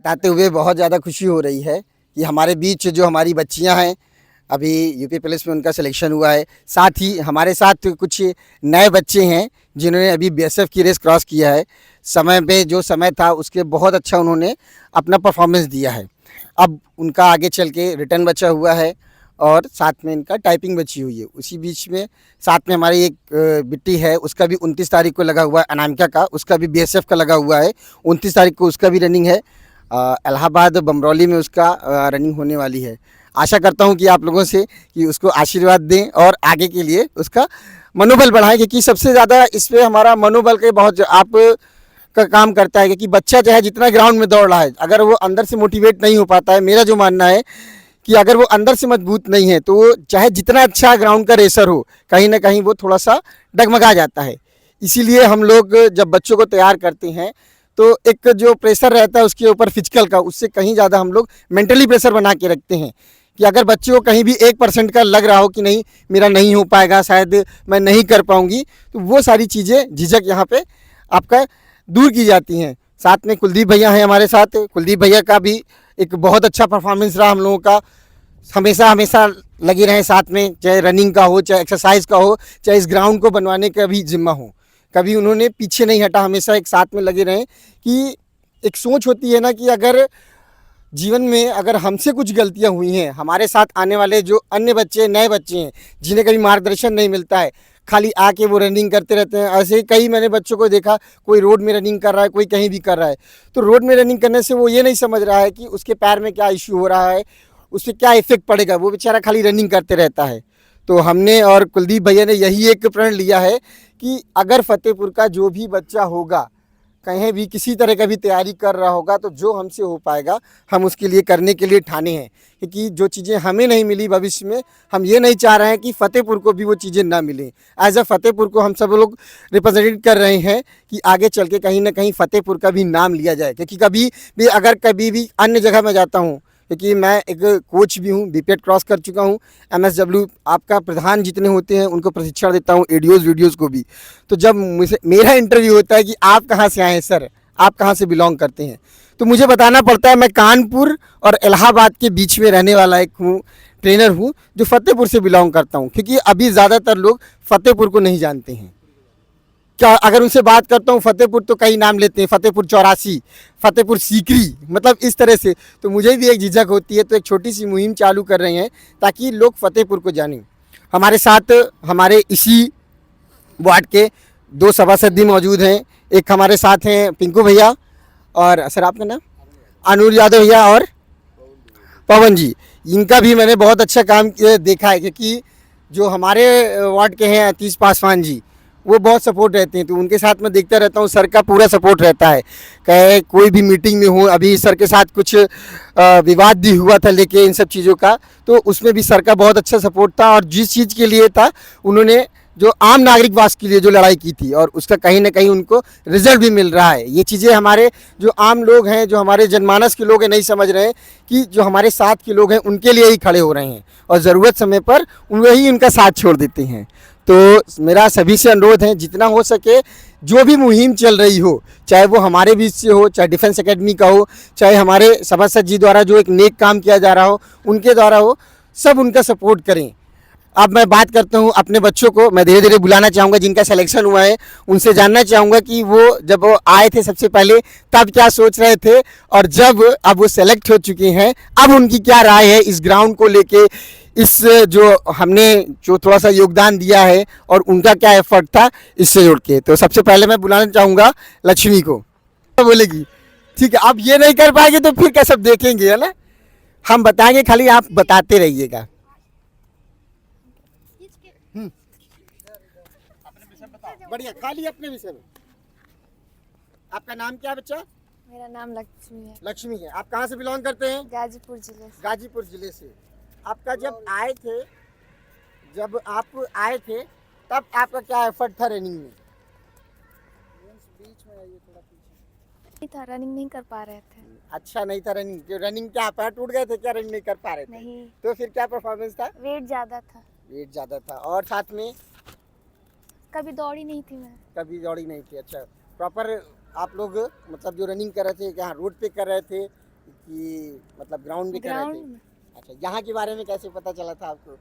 बताते हुए बहुत ज़्यादा खुशी हो रही है कि हमारे बीच जो हमारी बच्चियां हैं, अभी यूपी पुलिस में उनका सिलेक्शन हुआ है। साथ ही हमारे साथ कुछ नए बच्चे हैं जिन्होंने अभी बीएसएफ की रेस क्रॉस किया है। समय पे जो समय था उसके बहुत अच्छा उन्होंने अपना परफॉर्मेंस दिया है। अब उनका आगे चल के रिटर्न बचा हुआ है और साथ में इनका टाइपिंग बची हुई है। उसी बीच में साथ में हमारी एक बिट्टी है, उसका भी 29 तारीख को लगा हुआ है, अनामिका का, उसका भी बीएसएफ का लगा हुआ है। 29 तारीख को उसका भी रनिंग है। इलाहाबाद बमरौली में उसका रनिंग होने वाली है। आशा करता हूं कि आप लोगों से कि उसको आशीर्वाद दें और आगे के लिए उसका मनोबल बढ़ाएं, क्योंकि सबसे ज़्यादा इस पर हमारा मनोबल के बहुत आप का काम करता है। क्योंकि बच्चा चाहे जितना ग्राउंड में दौड़ रहा है, अगर वो अंदर से मोटिवेट नहीं हो पाता है, मेरा जो मानना है कि अगर वो अंदर से मजबूत नहीं है तो वो चाहे जितना अच्छा ग्राउंड का रेसर हो, कहीं ना कहीं वो थोड़ा सा डगमगा जाता है। इसीलिए हम लोग जब बच्चों को तैयार करते हैं तो एक जो प्रेशर रहता है उसके ऊपर फिजिकल का, उससे कहीं ज़्यादा हम लोग मेंटली प्रेशर बना के रखते हैं कि अगर बच्चे को कहीं भी 1% का लग रहा हो कि नहीं मेरा नहीं हो पाएगा, शायद मैं नहीं कर पाऊंगी, तो वो सारी चीज़ें झिझक यहाँ पे आपका दूर की जाती हैं। साथ में कुलदीप भैया हैं हमारे साथ। कुलदीप भैया का भी एक बहुत अच्छा परफॉर्मेंस रहा हम लोगों का। हमेशा हमेशा लगे रहें साथ में, चाहे रनिंग का हो, चाहे एक्सरसाइज का हो, चाहे इस ग्राउंड को बनवाने का भी जिम्मा हो। कभी उन्होंने पीछे नहीं हटा, हमेशा एक साथ में लगे रहें। कि एक सोच होती है ना कि अगर जीवन में अगर हमसे कुछ गलतियां हुई हैं, हमारे साथ आने वाले जो अन्य बच्चे, नए बच्चे हैं जिन्हें कभी मार्गदर्शन नहीं मिलता है, खाली आके वो रनिंग करते रहते हैं। ऐसे ही कई मैंने बच्चों को देखा, कोई रोड में रनिंग कर रहा है, कोई कहीं भी कर रहा है। तो रोड में रनिंग करने से वो ये नहीं समझ रहा है कि उसके पैर में क्या इश्यू हो रहा है, उस पर क्या इफेक्ट पड़ेगा। वो बेचारा खाली रनिंग करते रहता है। तो हमने और कुलदीप भैया ने यही एक प्रण लिया है कि अगर फतेहपुर का जो भी बच्चा होगा, कहीं भी किसी तरह का भी तैयारी कर रहा होगा, तो जो हमसे हो पाएगा हम उसके लिए करने के लिए ठाने हैं। क्योंकि जो चीज़ें हमें नहीं मिली भविष्य में, हम ये नहीं चाह रहे हैं कि फतेहपुर को भी वो चीज़ें ना मिलें। एज अ फतेहपुर को हम सब लोग रिप्रेजेंट कर रहे हैं कि आगे चल के कहीं ना कहीं फतेहपुर का भी नाम लिया जाए। क्योंकि कभी भी अगर कभी भी अन्य जगह में जाता हूँ, क्योंकि मैं एक कोच भी हूँ, बीपीएड क्रॉस कर चुका हूँ, एमएसडब्ल्यू आपका प्रधान जितने होते हैं उनको प्रशिक्षण देता हूँ, एडीओज वीडियोज़ को भी। तो जब मुझे मेरा इंटरव्यू होता है कि आप कहाँ से आए हैं सर, आप कहाँ से बिलोंग करते हैं, तो मुझे बताना पड़ता है मैं कानपुर और इलाहाबाद के बीच में रहने वाला एक हूँ, ट्रेनर हूँ जो फतेहपुर से बिलोंग करता हूँ। क्योंकि अभी ज़्यादातर लोग फतेहपुर को नहीं जानते हैं। क्या अगर उनसे बात करता हूँ फतेहपुर तो कई नाम लेते हैं, फतेहपुर 84, फतेहपुर सीकरी, मतलब इस तरह से। तो मुझे भी एक झिझक होती है। तो एक छोटी सी मुहिम चालू कर रहे हैं ताकि लोग फतेहपुर को जानें। हमारे साथ हमारे इसी वार्ड के 2 सभासद भी मौजूद हैं। एक हमारे साथ हैं पिंकू भैया, और सर आपका नाम, अनूर यादव भैया और पवन जी। इनका भी मैंने बहुत अच्छा काम देखा है। क्योंकि जो हमारे वार्ड के हैं अतीश पासवान जी, वो बहुत सपोर्ट रहते हैं। तो उनके साथ मैं देखता रहता हूँ, सर का पूरा सपोर्ट रहता है। कहे कोई भी मीटिंग में हो, अभी सर के साथ कुछ विवाद भी हुआ था लेके इन सब चीज़ों का, तो उसमें भी सर का बहुत अच्छा सपोर्ट था। और जिस चीज़ के लिए था, उन्होंने जो आम नागरिक वास के लिए जो लड़ाई की थी, और उसका कहीं ना कहीं उनको रिजल्ट भी मिल रहा है। ये चीज़ें हमारे जो आम लोग हैं, जो हमारे जनमानस के लोग हैं, नहीं समझ रहे हैं कि जो हमारे साथ के लोग हैं उनके लिए ही खड़े हो रहे हैं, और ज़रूरत समय पर वही उनका साथ छोड़ देते हैं। तो मेरा सभी से अनुरोध है, जितना हो सके जो भी मुहिम चल रही हो, चाहे वो हमारे बीच से हो, चाहे डिफेंस एकेडमी का हो, चाहे हमारे सभासद जी द्वारा जो एक नेक काम किया जा रहा हो उनके द्वारा हो, सब उनका सपोर्ट करें। अब मैं बात करता हूँ अपने बच्चों को, मैं धीरे धीरे बुलाना चाहूँगा जिनका सिलेक्शन हुआ है, उनसे जानना चाहूँगा कि वो जब वो आए थे सबसे पहले तब क्या सोच रहे थे, और जब अब वो सेलेक्ट हो चुके हैं अब उनकी क्या राय है इस ग्राउंड को लेके, इस जो हमने जो थोड़ा सा योगदान दिया है और उनका क्या एफर्ट था इससे जोड़ के। तो सबसे पहले मैं बुलाना चाहूँगा लक्ष्मी को। बोलेगी ठीक है, आप ये नहीं कर पाएंगे तो फिर क्या सब देखेंगे, है ना, हम बताएंगे, खाली आप बताते रहिएगा। बढ़िया, खाली अपने विषय में। आपका नाम क्या है बच्चा? मेरा नाम लक्ष्मी है। लक्ष्मी है। आप कहाँ से बिलोंग करते हैं? गाजीपुर जिले से। गाजीपुर जिले से। आपका जब आए थे, जब आप आए थे तब आपका क्या एफर्ट था रनिंग में? बीच में आइए थोड़ा पीछे। नहीं था, रनिंग नहीं कर पा रहे थे। अच्छा नहीं था रनिंग, रनिंग क्या पैर टूट गए थे क्या, रनिंग नहीं कर पा रहे थे? नहीं। तो फिर क्या परफॉर्मेंस था? वेट ज्यादा था। वेट ज्यादा था, और साथ में कभी दौड़ी नहीं थी मैं। कभी दौड़ी नहीं थी। अच्छा, प्रॉपर आप लोग मतलब जो रनिंग कर रहे थे, यहाँ रोड पे कर रहे थे कि मतलब ग्राउंड में कर रहे थे? ग्राउंड में अच्छा, यहाँ के बारे में कैसे पता चला था आपको?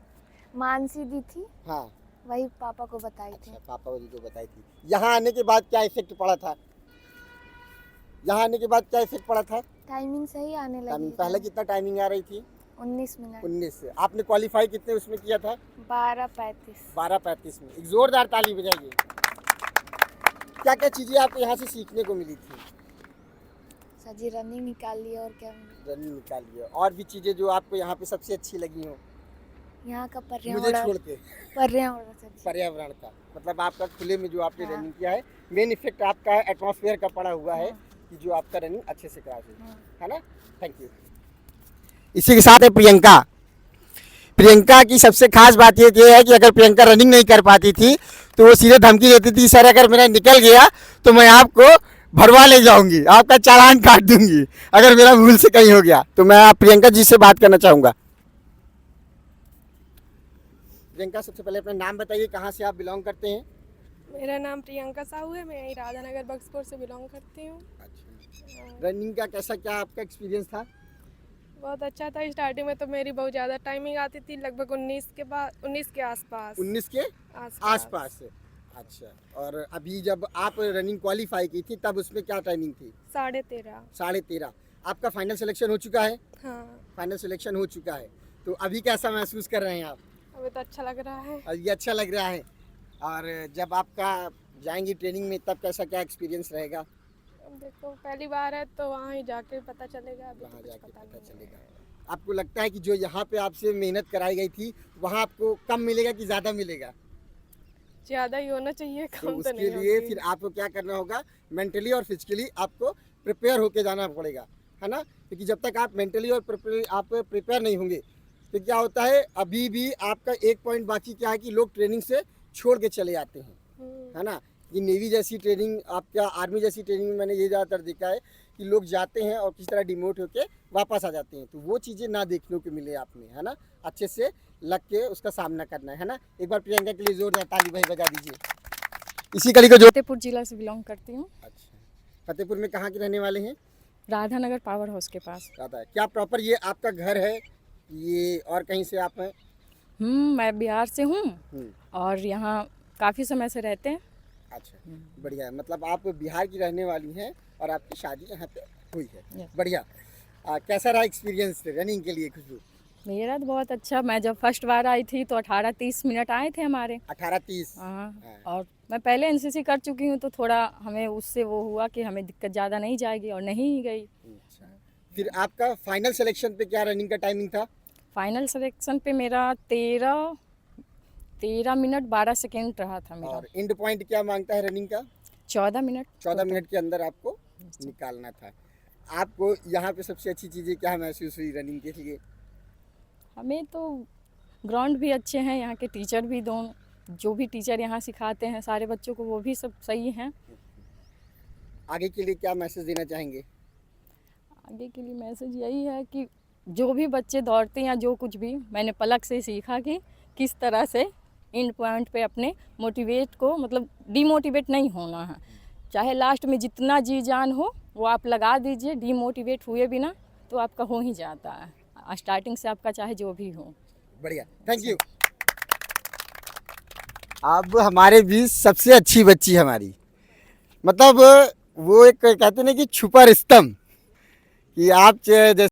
मानसी दी थी, हाँ, वही पापा को बताई अच्छा, थी। पापा जी को बताई थी। यहाँ आने के बाद क्या इफेक्ट पड़ा था? यहाँ आने के बाद क्या इफेक्ट पड़ा था? टाइमिंग सही आने लगी। पहले कितना टाइमिंग आ रही थी? 19 मिनट 19 से। आपने क्वालिफाई कितने उसमें किया था? 12:35। 12:35 में। एक जोरदार ताली बजाइए। क्या क्या चीजें आपको यहाँ से सीखने को मिली थी? सर जी रनिंग निकाल ली और क्या। रनिंग निकालिए, और भी चीजें जो आपको यहाँ पे सबसे अच्छी लगी हो? यहाँ का मुझे पर्यावरण छोड़ के पर्यावरण सर जी। पर्यावरण का मतलब आपका खुले में जो आपने हाँ। रनिंग किया है, मेन इफेक्ट आपका एटमॉस्फेयर का पड़ा हुआ है हाँ। कि जो आपका रनिंग अच्छे से करा दे, हाँ। है ना? Thank you. इसी के साथ है प्रियंका। प्रियंका की सबसे खास बात ये है कि अगर प्रियंका रनिंग नहीं कर पाती थी तो वो सीधे धमकी देती थी, सर अगर मेरा निकल गया तो मैं आपको भरवा ले जाऊंगी, आपका चालान काट दूंगी अगर मेरा भूल से कहीं हो गया। तो मैं आप प्रियंका जी से बात करना चाहूँगा। प्रियंका, सबसे पहले अपना नाम बताइए, कहाँ से आप बिलोंग करते हैं? मेरा नाम प्रियंका साहू है, मैं यहीं राधानगर बक्सपुर से बिलोंग करती हूँ। अच्छा, रनिंग का कैसा क्या आपका एक्सपीरियंस था? बहुत अच्छा था। स्टार्टिंग में तो मेरी बहुत ज़्यादा टाइमिंग आती थी, लगभग 19 के आसपास 19 के आसपास। अच्छा, और अभी जब आप रनिंग क्वालिफाई की थी तब उसमें क्या टाइमिंग थी? 13:30। 13:30। आपका फाइनल सिलेक्शन हो चुका है? हाँ, फाइनल सिलेक्शन हो चुका है, तो अभी कैसा महसूस कर रहे हैं आप? अभी तो अच्छा लग रहा है। और ये अच्छा लग रहा है। और जब आपका जाएंगी ट्रेनिंग में तब कैसा क्या एक्सपीरियंस रहेगा? अब देखो पहली बार है तो वहाँ ही जाके पता चलेगा, अभी तो वहाँ कुछ जाके पता पता नहीं है। चलेगा। आपको लगता है कि जो यहाँ पे आपसे मेहनत कराई गई थी वहाँ आपको कम मिलेगा कि ज़्यादा मिलेगा? ज़्यादा ही होना चाहिए, तो कम तो उसके नहीं लिए होगी। फिर आपको क्या करना होगा, मेंटली और फिजिकली आपको प्रिपेयर होके जाना पड़ेगा, है ना? क्योंकि जब तक आप मेंटली और आप प्रिपेयर नहीं होंगे तो क्या होता है, अभी भी आपका एक पॉइंट बाकी क्या है कि लोग ट्रेनिंग से छोड़ के चले जाते हैं, है ना? कि नेवी जैसी ट्रेनिंग, आपका आर्मी जैसी ट्रेनिंग में मैंने ये ज़्यादातर देखा है कि लोग जाते हैं और किसी तरह डिमोट होके वापस आ जाते हैं। तो वो चीज़ें ना देखने को मिले आपने, है ना? अच्छे से लग के उसका सामना करना है ना? एक बार प्रियंका के लिए जोरदार ताली भाई बजा दीजिए। इसी कड़ी को जो फतेहपुर जिला से बिलोंग करती हूँ। अच्छा, फतेहपुर में कहाँ के रहने वाले हैं? राधानगर पावर हाउस के पास। आता है क्या प्रॉपर ये आपका घर है, ये और कहीं से आप हैं? मैं बिहार से हूँ हम्म, और यहाँ काफ़ी समय से रहते हैं। अच्छा, बढ़िया है। मतलब आप बिहार की रहने वाली हैं और आपकी शादी यहाँ पे हुई है। Yes. बढ़िया। कैसा रहा एक्सपीरियंस रनिंग के लिए खुशबू? मेरा तो बहुत अच्छा। मैं जब फर्स्ट बार आई थी तो 18-30 मिनट आए थे हमारे। 18:30। हाँ, हाँ। और मैं पहले एनसीसी कर चुकी हूँ तो थोड़ा हमें उससे वो हुआ कि हमें दिक्कत ज़्यादा नहीं जाएगी, और नहीं ही गई। अच्छा, फिर आपका फाइनल सिलेक्शन पे क्या रनिंग का टाइमिंग था? फाइनल सिलेक्शन पे मेरा 13 मिनट 12 सेकेंड रहा था मेरा। और एंड पॉइंट क्या मांगता है रनिंग का? 14 मिनट। 14 मिनट के अंदर आपको निकालना था। आपको यहाँ पे सबसे अच्छी चीज़ें क्या महसूस हुई रनिंग के लिए? हमें तो ग्राउंड भी अच्छे हैं, यहाँ के टीचर भी जो भी टीचर यहाँ सिखाते हैं सारे बच्चों को, वो भी सब सही हैं। आगे के लिए क्या मैसेज देना चाहेंगे? आगे के लिए मैसेज यही है कि जो भी बच्चे दौड़ते हैं या जो कुछ भी, मैंने पलक से सीखा कि किस तरह से एंड पॉइंट पे अपने मोटिवेट को, मतलब डीमोटिवेट नहीं होना है। चाहे लास्ट में जितना जी जान हो वो आप लगा दीजिए, डीमोटिवेट हुए बिना तो आपका हो ही जाता है। स्टार्टिंग से आपका चाहे जो भी हो। बढ़िया, थैंक यू। अब हमारे बीच सबसे अच्छी बच्ची हमारी, मतलब वो एक कहते हैं ना कि छुपा रिस्तम, कि आप जैसे